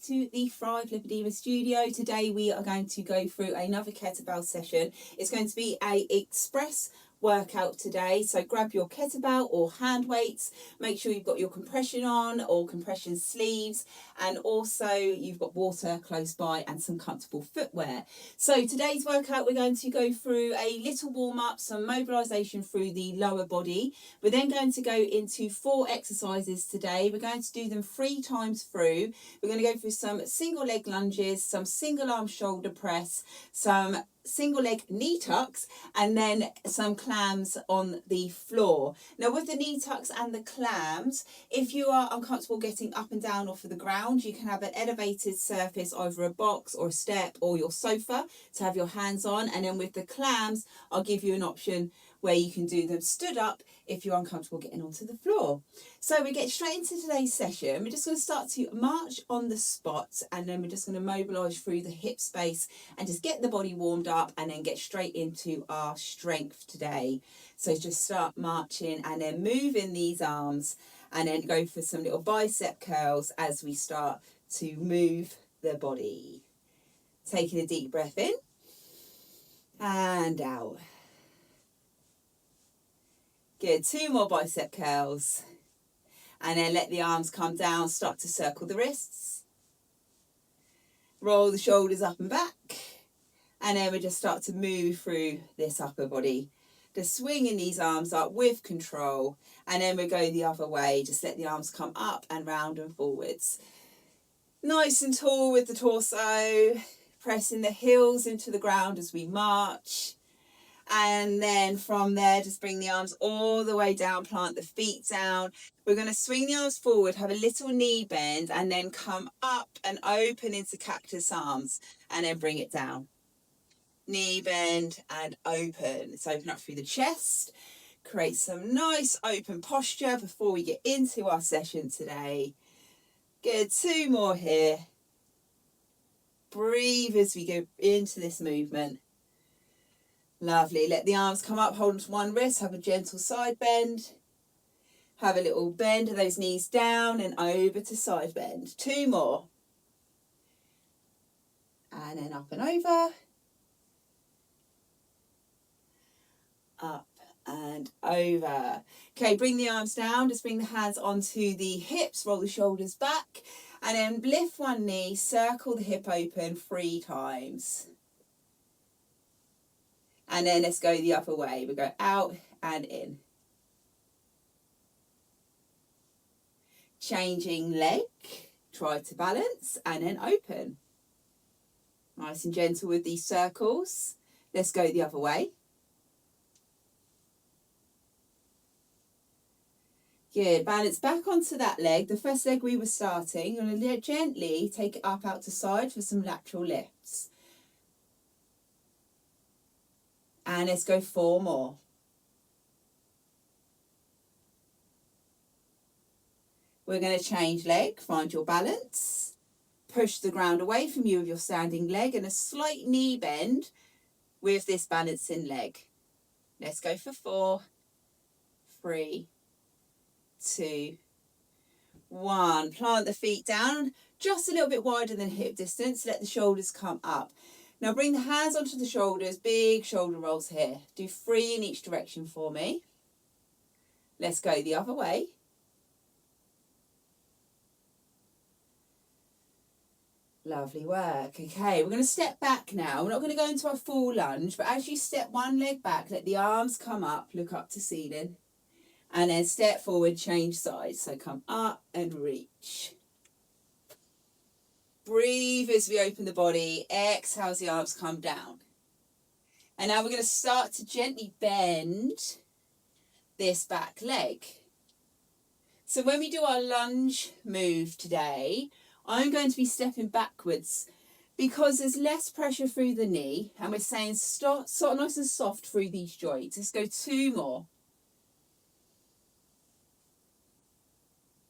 to the Thrive Lipoedema Studio. Today we are going to go through another kettlebell session. It's going to be a express workout today, so grab your kettlebell or hand weights, make sure you've got your compression on or compression sleeves, and also you've got water close by and some comfortable footwear. So today's workout, we're going to go through a little warm up, some mobilization through the lower body. We're then going to go into 4 exercises today. We're going to do them 3 times through. We're going to go through some single leg lunges, some single arm shoulder press, some single leg knee tucks, and then some clams on the floor. Now with the knee tucks and the clams, if you are uncomfortable getting up and down off of the ground, you can have an elevated surface, either a box or a step or your sofa to have your hands on. And then with the clams, I'll give you an option where you can do them stood up if you're uncomfortable getting onto the floor. So we get straight into today's session. We're just going to start to march on the spot, and then we're just going to mobilise through the hip space and just get the body warmed up and then get straight into our strength today. So just start marching and then moving these arms and then go for some little bicep curls as we start to move the body. Taking a deep breath in and out. Good, 2 more bicep curls. And then let the arms come down, start to circle the wrists. Roll the shoulders up and back. And then we just start to move through this upper body. Just swinging these arms up with control. And then we go the other way. Just let the arms come up and round and forwards. Nice and tall with the torso. Pressing the heels into the ground as we march. And then from there, just bring the arms all the way down, plant the feet down. We're going to swing the arms forward, have a little knee bend, and then come up and open into cactus arms, and then bring it down. Knee bend and open. Let's open up through the chest. Create some nice open posture before we get into our session today. Good, 2 more here. Breathe as we go into this movement. Lovely. Let the arms come up, hold onto one wrist, have a gentle side bend. Have a little bend of those knees down and over to side bend. 2 more. And then up and over. Up and over. Okay, bring the arms down. Just bring the hands onto the hips, roll the shoulders back. And then lift one knee, circle the hip open 3 times. And then let's go the other way. We go out and in. Changing leg. Try to balance and then open. Nice and gentle with these circles. Let's go the other way. Good. Balance back onto that leg. The first leg we were starting. You're going to gently take it up out to side for some lateral lifts. And let's go 4 more. We're going to change leg, find your balance. Push the ground away from you with your standing leg and a slight knee bend with this balancing leg. Let's go for 4, 3, 2, 1. Plant the feet down just a little bit wider than hip distance. Let the shoulders come up. Now bring the hands onto the shoulders, big shoulder rolls here. Do 3 in each direction for me. Let's go the other way. Lovely work. Okay, we're going to step back now. We're not going to go into a full lunge, but as you step one leg back, let the arms come up, look up to ceiling. And then step forward, change sides. So come up and reach. Breathe as we open the body. Exhale as the arms come down. And now we're going to start to gently bend this back leg. So when we do our lunge move today, I'm going to be stepping backwards because there's less pressure through the knee, and we're saying start nice and soft through these joints. Let's go 2 more.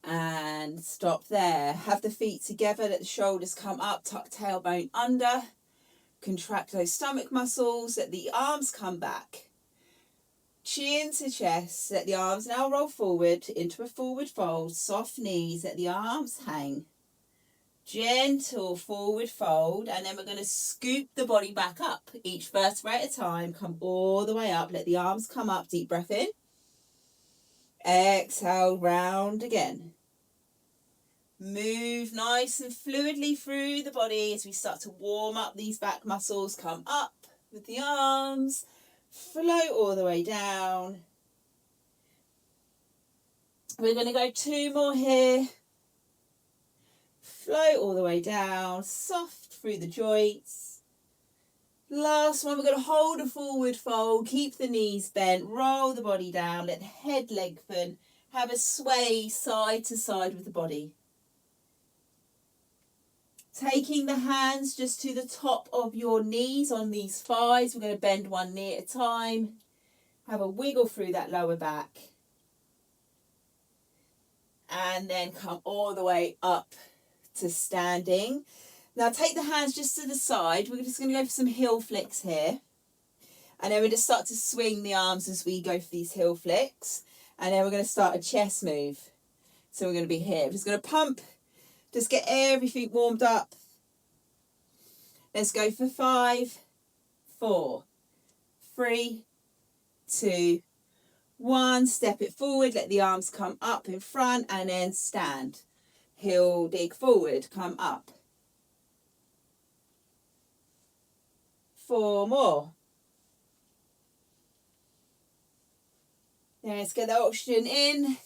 And stop there. Have the feet together, let the shoulders come up, tuck tailbone under. Contract those stomach muscles, let the arms come back. Chin to chest, let the arms now roll forward into a forward fold. Soft knees, let the arms hang. Gentle forward fold, and then we're going to scoop the body back up, each vertebra at a time. Come all the way up, let the arms come up, deep breath in. Exhale, round again. Move nice and fluidly through the body as we start to warm up these back muscles. Come up with the arms, float all the way down. We're going to go 2 more here. Float all the way down, soft through the joints. Last one, we're going to hold a forward fold, keep the knees bent, roll the body down, let the head lengthen, have a sway side to side with the body. Taking the hands just to the top of your knees on these thighs, we're going to bend one knee at a time. Have a wiggle through that lower back. And then come all the way up to standing. Now take the hands just to the side. We're just going to go for some heel flicks here. And then we're going to start to swing the arms as we go for these heel flicks. And then we're going to start a chest move. So we're going to be here. We're just going to pump. Just get everything warmed up. Let's go for 5, 4, 3, 2, 1. Step it forward. Let the arms come up in front and then stand. Heel dig forward. Come up. 4 more. Let's get the oxygen in.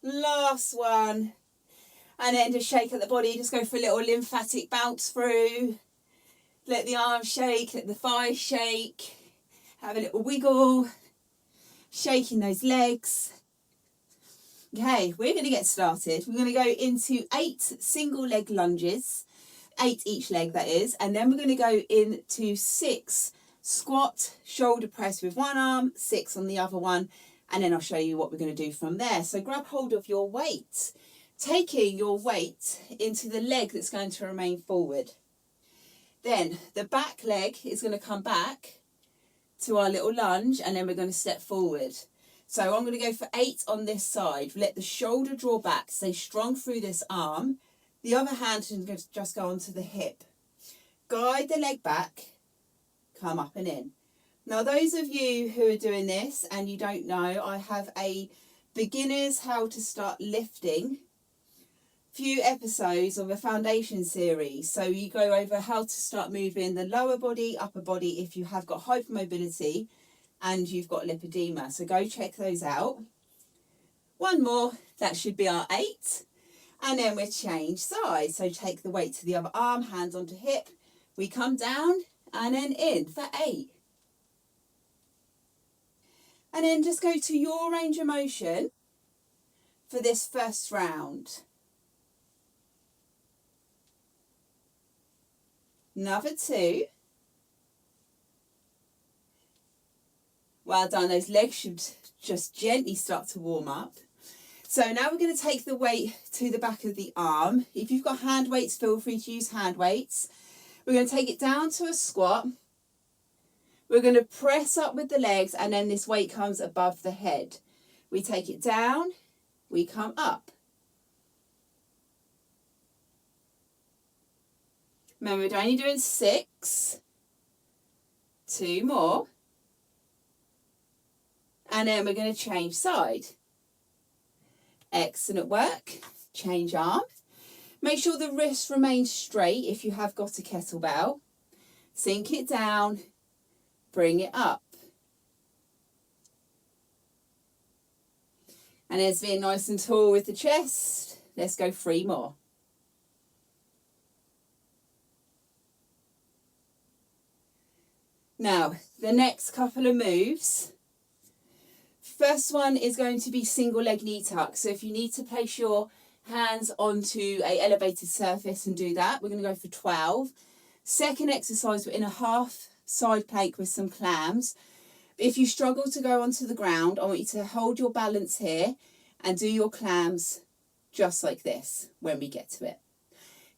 Last one. And then just shake at the body. Just go for a little lymphatic bounce through. Let the arms shake. Let the thighs shake. Have a little wiggle. Shaking those legs. Okay, we're going to get started. We're going to go into 8 single leg lunges. 8 each leg, that is. And then we're going to go into 6 squat, shoulder press with one arm, 6 on the other one. And then I'll show you what we're going to do from there. So grab hold of your weight. Taking your weight into the leg that's going to remain forward. Then the back leg is going to come back to our little lunge, and then we're going to step forward. So I'm going to go for 8 on this side. Let the shoulder draw back, stay strong through this arm. The other hand can just go onto the hip. Guide the leg back, come up and in. Now those of you who are doing this and you don't know, I have a beginners how to start lifting few episodes of a foundation series. So you go over how to start moving the lower body, upper body if you have got hypermobility and you've got lipedema. So go check those out. One more, that should be our 8. And then we change sides. So take the weight to the other arm, hands onto hip. We come down and then in for 8. And then just go to your range of motion for this first round. Another 2. Well done. Those legs should just gently start to warm up. So now we're going to take the weight to the back of the arm. If you've got hand weights, feel free to use hand weights. We're going to take it down to a squat. We're going to press up with the legs, and then this weight comes above the head. We take it down, we come up. Remember, we're only doing 6. 2 more. And then we're going to change side. Excellent work. Change arm. Make sure the wrist remains straight if you have got a kettlebell. Sink it down. Bring it up. And it's being nice and tall with the chest. Let's go 3 more. Now, the next couple of moves. First one is going to be single leg knee tuck. So if you need to place your hands onto an elevated surface and do that, we're going to go for 12. Second exercise, we're in a half side plank with some clams. If you struggle to go onto the ground, I want you to hold your balance here and do your clams just like this when we get to it.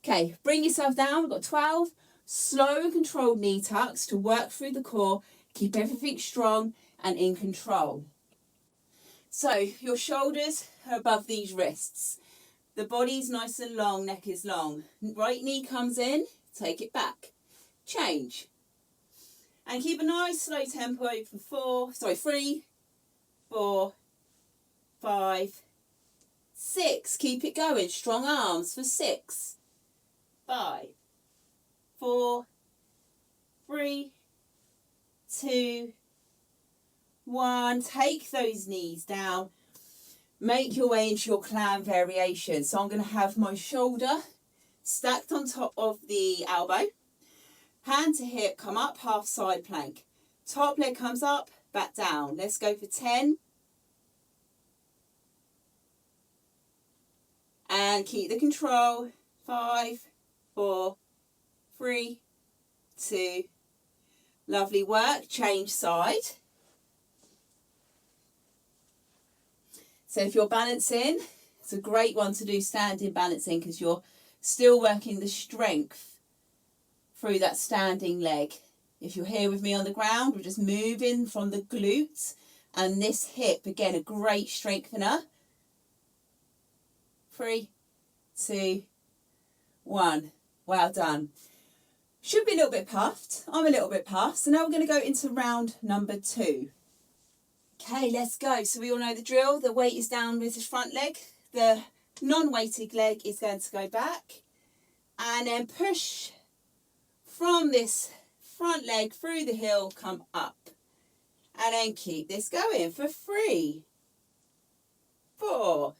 Okay, bring yourself down. We've got 12. Slow and controlled knee tucks to work through the core. Keep everything strong and in control. So your shoulders are above these wrists. The body's nice and long, neck is long. Right knee comes in, take it back. Change. And keep a nice slow tempo for 3, 4, 5, 6. Keep it going. Strong arms for 6, 5, 4, 3, 2, 1. Take those knees down. Make your way into your clam variation. So I'm going to have my shoulder stacked on top of the elbow. Hand to hip, come up, half side plank. Top leg comes up, back down. Let's go for 10. And keep the control. 5, 4, 3, 2. Lovely work. Change side. So if you're balancing, it's a great one to do standing balancing because you're still working the strength through that standing leg. If you're here with me on the ground, we're just moving from the glutes and this hip. Again, a great strengthener. 3, 2, 1. Well done. Should be a little bit puffed. I'm a little bit puffed. So now we're going to go into round number 2. Okay, let's go. So we all know the drill. The weight is down with the front leg. The non-weighted leg is going to go back. And then push from this front leg through the heel, come up. And then keep this going for 3, 4,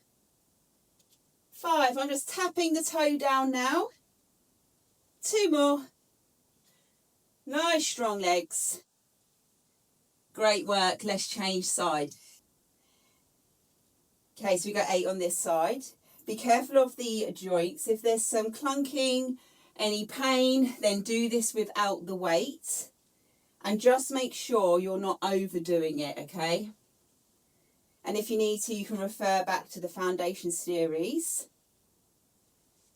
5. I'm just tapping the toe down now. 2 more. Nice strong legs. Great work. Let's change side. Okay, so we got 8 on this side. Be careful of the joints. If there's some clunking, any pain, then do this without the weight. And just make sure you're not overdoing it, okay? And if you need to, you can refer back to the foundation series.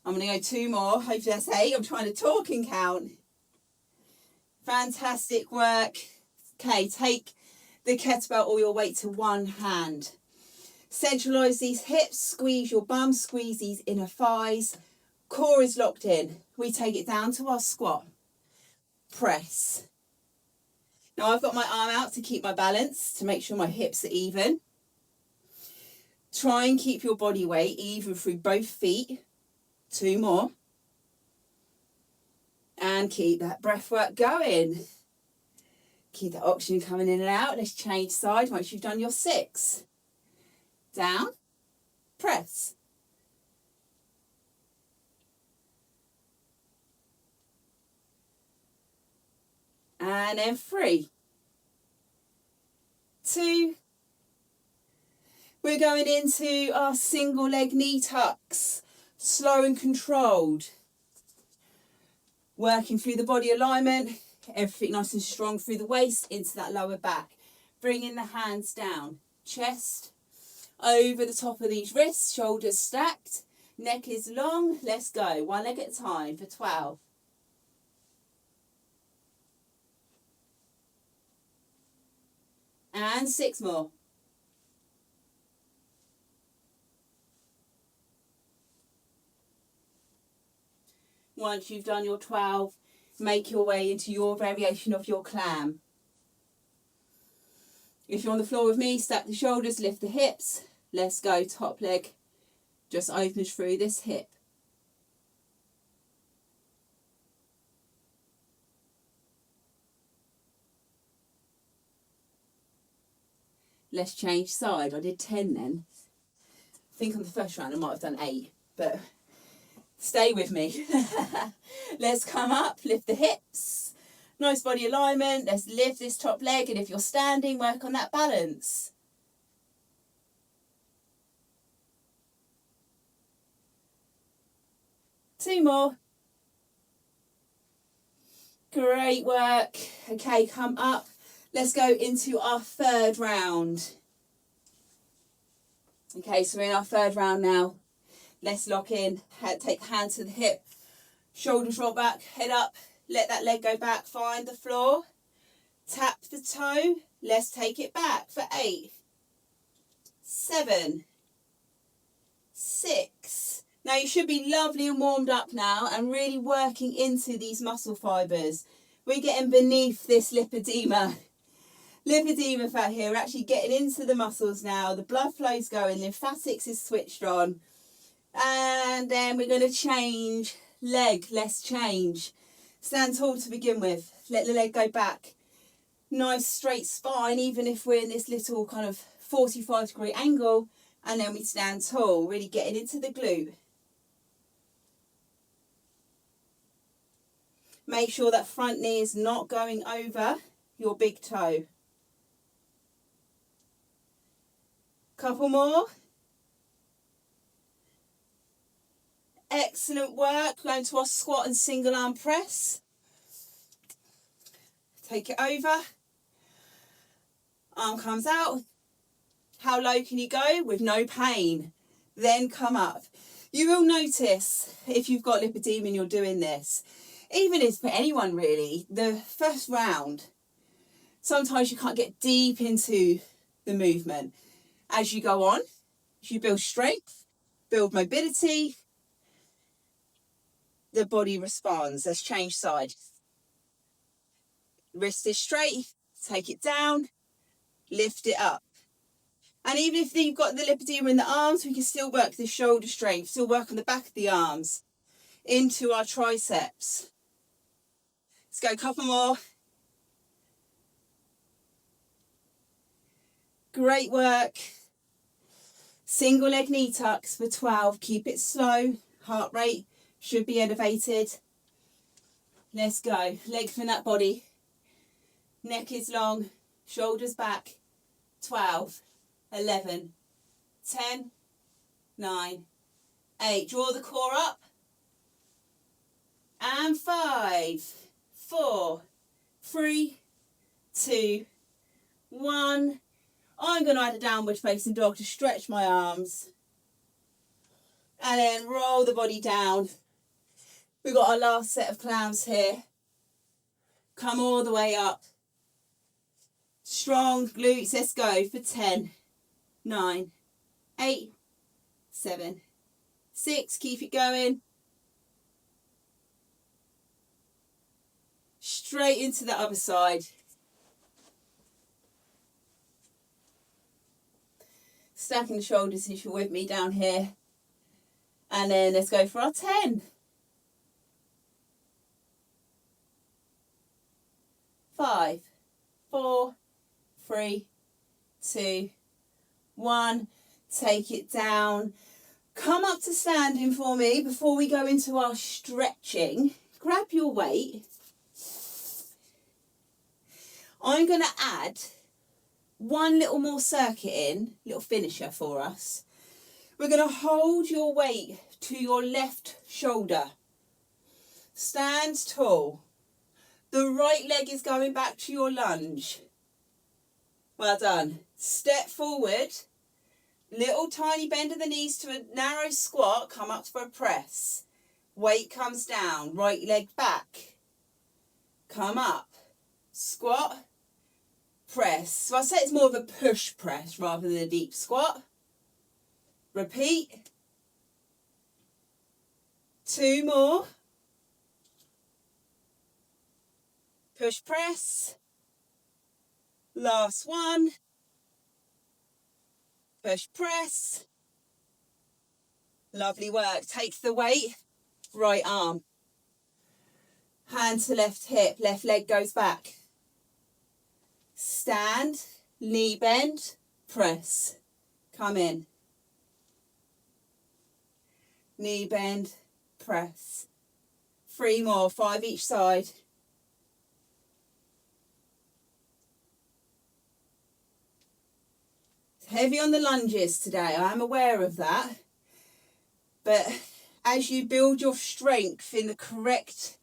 I'm going to go 2 more. Hopefully that's 8. I'm trying to talk and count. Fantastic work. Okay, take the kettlebell or your weight to one hand. Centralise these hips, squeeze your bum, squeeze these inner thighs. Core is locked in. We take it down to our squat. Press. Now I've got my arm out to keep my balance, to make sure my hips are even. Try and keep your body weight even through both feet. 2 more. And keep that breath work going. Keep the oxygen coming in and out. Let's change side once you've done your 6. Down. Press. And then 3, 2. We're going into our single leg knee tucks. Slow and controlled. Working through the body alignment. Everything nice and strong through the waist into that lower back. Bringing the hands down. Chest over the top of these wrists. Shoulders stacked. Neck is long. Let's go. 1 leg at a time for 12. And 6 more. Once you've done your 12, make your way into your variation of your clam. If you're on the floor with me, stack the shoulders, lift the hips. Let's go. Top leg just opens through this hip. Let's change side. I did 10 then. I think on the first round I might have done 8, but stay with me. Let's come up, lift the hips. Nice body alignment. Let's lift this top leg, and if you're standing, work on that balance. Two more. Great work. Okay, come up. Let's go into our 3rd round. Okay, so we're in our 3rd round now. Let's lock in. Take the hand to the hip. Shoulders roll back, head up. Let that leg go back. Find the floor. Tap the toe. Let's take it back for 8, 7, 6. Now you should be lovely and warmed up now and really working into these muscle fibres. We're getting beneath this lipedema fat here. We're actually getting into the muscles now. The blood flow's going, lymphatics is switched on. And then we're going to change leg, let's change. Stand tall to begin with. Let the leg go back. Nice straight spine, even if we're in this little kind of 45-degree angle. And then we stand tall, really getting into the glute. Make sure that front knee is not going over your big toe. Couple more. Excellent work. Going to our squat and single arm press. Take it over. Arm comes out. How low can you go with no pain? Then come up. You will notice if you've got lipedema and you're doing this, even if for anyone really, the first round, sometimes you can't get deep into the movement. As you go on, as you build strength, build mobility, the body responds. Let's change side. Wrist is straight, take it down, lift it up. And even if you've got the lipedema in the arms, we can still work the shoulder strength, still work on the back of the arms, into our triceps. Let's go a couple more. Great work. Single leg knee tucks for 12. Keep it slow. Heart rate should be elevated. Let's go. Lengthen that body. Neck is long. Shoulders back. 12, 11, 10, 9, 8. Draw the core up. And 5, 4, 3, 2, 1. I'm going to add a downward facing dog to stretch my arms. And then roll the body down. We've got our last set of clowns here. Come all the way up. Strong glutes. Let's go for 10, 9, 8, 7, 6. Keep it going. Straight into the other side. Stacking the shoulders if you're with me down here. And then let's go for our 10. 5, 4, 3, 2, 1. Take it down. Come up to standing for me before we go into our stretching. Grab your weight. I'm going to add one little more circuit in, little finisher for us. We're going to hold your weight to your left shoulder. Stand tall. The right leg is going back to your lunge. Well done. Step forward. Little tiny bend of the knees to a narrow squat. Come up for a press. Weight comes down. Right leg back. Come up. Squat. Press. So I say it's more of a push press rather than a deep squat. Repeat. 2 more. Push press. Last one. Push press. Lovely work. Take the weight. Right arm. Hand to left hip. Left leg goes back. Stand. Knee bend. Press. Come in. Knee bend. Press. 3 more. 5 each side. Heavy on the lunges today, I am aware of that. But as you build your strength in the correct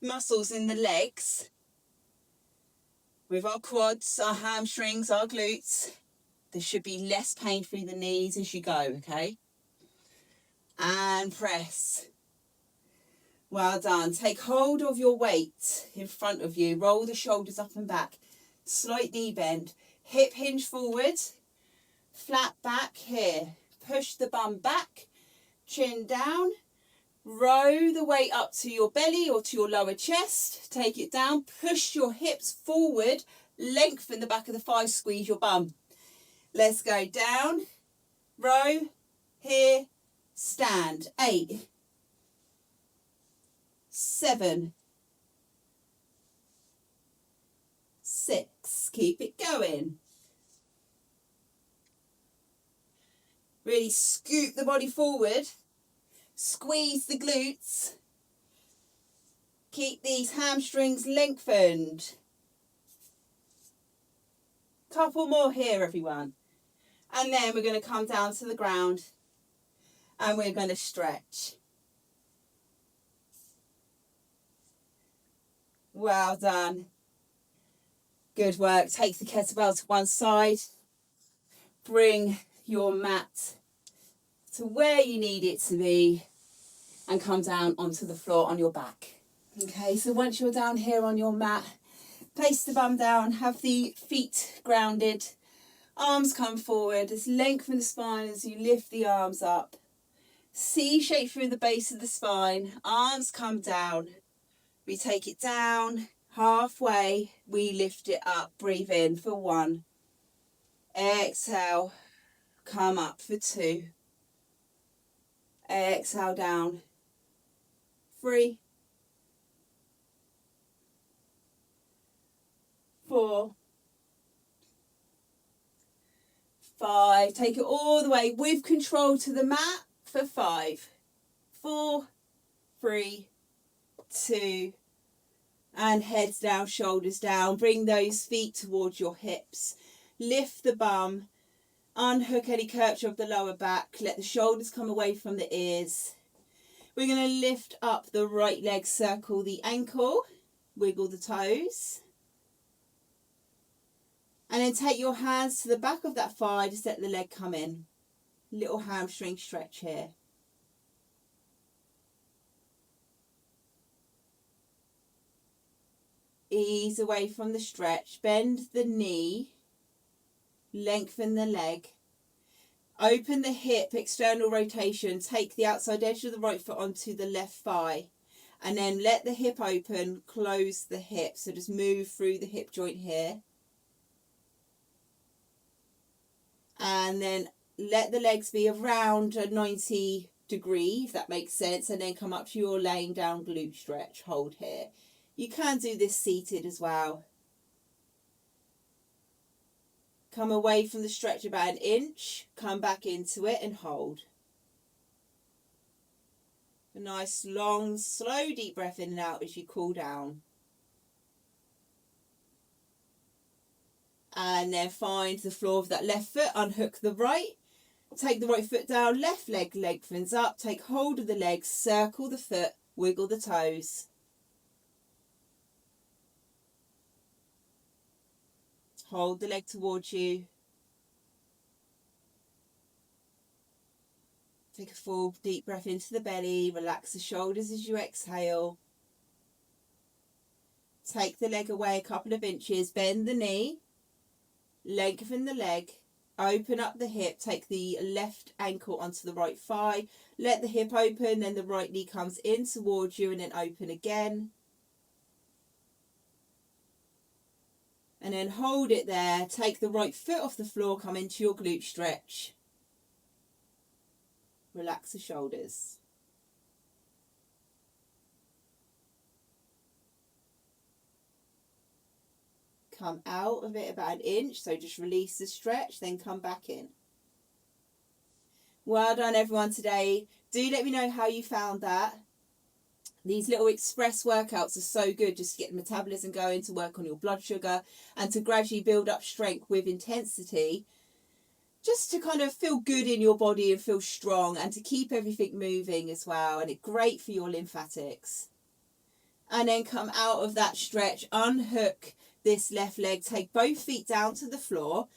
muscles in the legs, with our quads, our hamstrings, our glutes, there should be less pain through the knees as you go, okay? And press. Well done. Take hold of your weight in front of you. Roll the shoulders up and back. Slight knee bend. Hip hinge forward. Flat back here. Push the bum back. chin down, row the weight up to your belly or to your lower chest, take it down, push your hips forward, lengthen the back of the thighs, squeeze your bum. Let's go down, row, here, stand. 8, 7, 6, keep it going. Really scoop the body forward, squeeze the glutes, keep these hamstrings lengthened. Couple more here, everyone. And then we're going to come down to the ground and we're going to stretch. Well done. Good work. Take the kettlebell to one side. Bring your mat to where you need it to be and come down onto the floor on your back. Okay, so once you're down here on your mat, place the bum down, have the feet grounded, arms come forward, just lengthen the spine as you lift the arms up. C shape through the base of the spine, arms come down. We take it down, halfway, we lift it up, breathe in for 1. Exhale, come up for 2. Exhale down, 3, 4, 5. Take it all the way with control to the mat for 5, 4, 3, 2, and heads down, shoulders down. Bring those feet towards your hips. Lift the bum. Unhook any curvature of the lower back. Let the shoulders come away from the ears. We're going to lift up the right leg, circle the ankle, wiggle the toes. And then take your hands to the back of that thigh, just let the leg come in. Little hamstring stretch here. Ease away from the stretch, bend the knee, lengthen the leg, open the hip, external rotation, take the outside edge of the right foot onto the left thigh, and then let the hip open, close the hip, so just move through the hip joint here. And then let the legs be around a 90 degree, if that makes sense, and then come up to your laying down glute stretch, hold here. You can do this seated as well. Come away from the stretch about 1 inch, come back into it and hold. A nice long, slow, deep breath in and out as you cool down. And then find the floor of that left foot, unhook the right, take the right foot down, left leg lengthens up, take hold of the legs, circle the foot, wiggle the toes. Hold the leg towards you. Take a full deep breath into the belly, relax the shoulders as you exhale. Take the leg away a couple of inches, bend the knee, lengthen the leg, open up the hip, take the left ankle onto the right thigh, let the hip open, then the right knee comes in towards you and then open again. And then hold it there, take the right foot off the floor, come into your glute stretch. Relax the shoulders. Come out of it about 1 inch, so just release the stretch, then come back in. Well done everyone today. Do let me know how you found that. These little express workouts are so good just to get the metabolism going, to work on your blood sugar and to gradually build up strength with intensity, just to kind of feel good in your body and feel strong and to keep everything moving as well. And it's great for your lymphatics. And then come out of that stretch, unhook this left leg, take both feet down to the floor,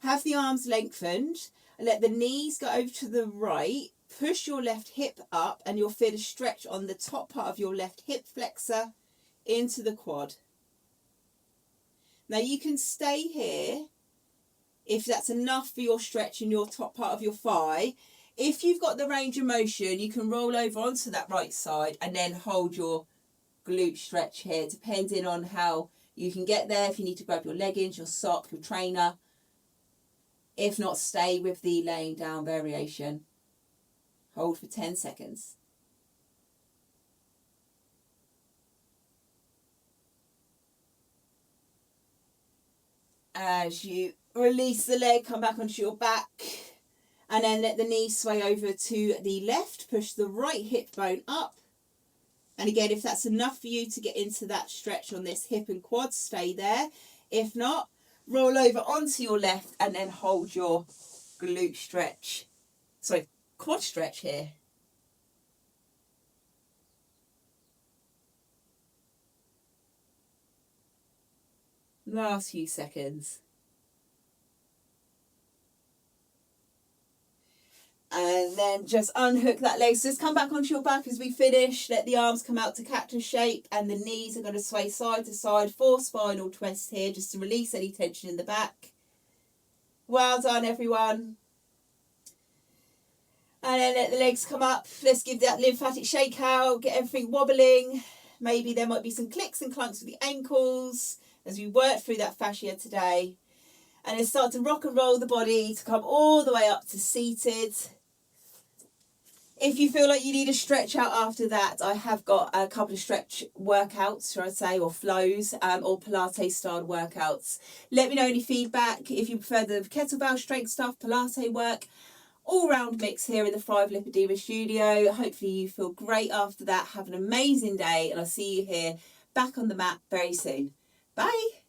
have the arms lengthened, and let the knees go over to the right. Push your left hip up and you'll feel a stretch on the top part of your left hip flexor into the quad. Now you can stay here if that's enough for your stretch in your top part of your thigh. If you've got the range of motion, you can roll over onto that right side and then hold your glute stretch here, depending on how you can get there. If you need to grab your leggings, your sock, your trainer. If not, stay with the laying down variation. Hold for 10 seconds. As you release the leg, come back onto your back. And then let the knees sway over to the left. Push the right hip bone up. And again, if that's enough for you to get into that stretch on this hip and quad, stay there. If not, roll over onto your left and then hold your glute stretch. Sorry, quad stretch here. Last few seconds. And then just unhook that leg. So just come back onto your back as we finish. Let the arms come out to cactus shape and the knees are going to sway side to side for spinal twist here, just to release any tension in the back. Well done, everyone. And then let the legs come up. Let's give that lymphatic shake out, get everything wobbling. Maybe there might be some clicks and clunks with the ankles as we work through that fascia today. And then start to rock and roll the body to come all the way up to seated. If you feel like you need a stretch out after that, I have got a couple of stretch workouts, should I say, or flows, or Pilates style workouts. Let me know any feedback. If you prefer the kettlebell strength stuff, Pilates work, all round mix here in the Thrive Lipoedema Studio. Hopefully you feel great after that. Have an amazing day, and I'll see you here back on the mat very soon. Bye.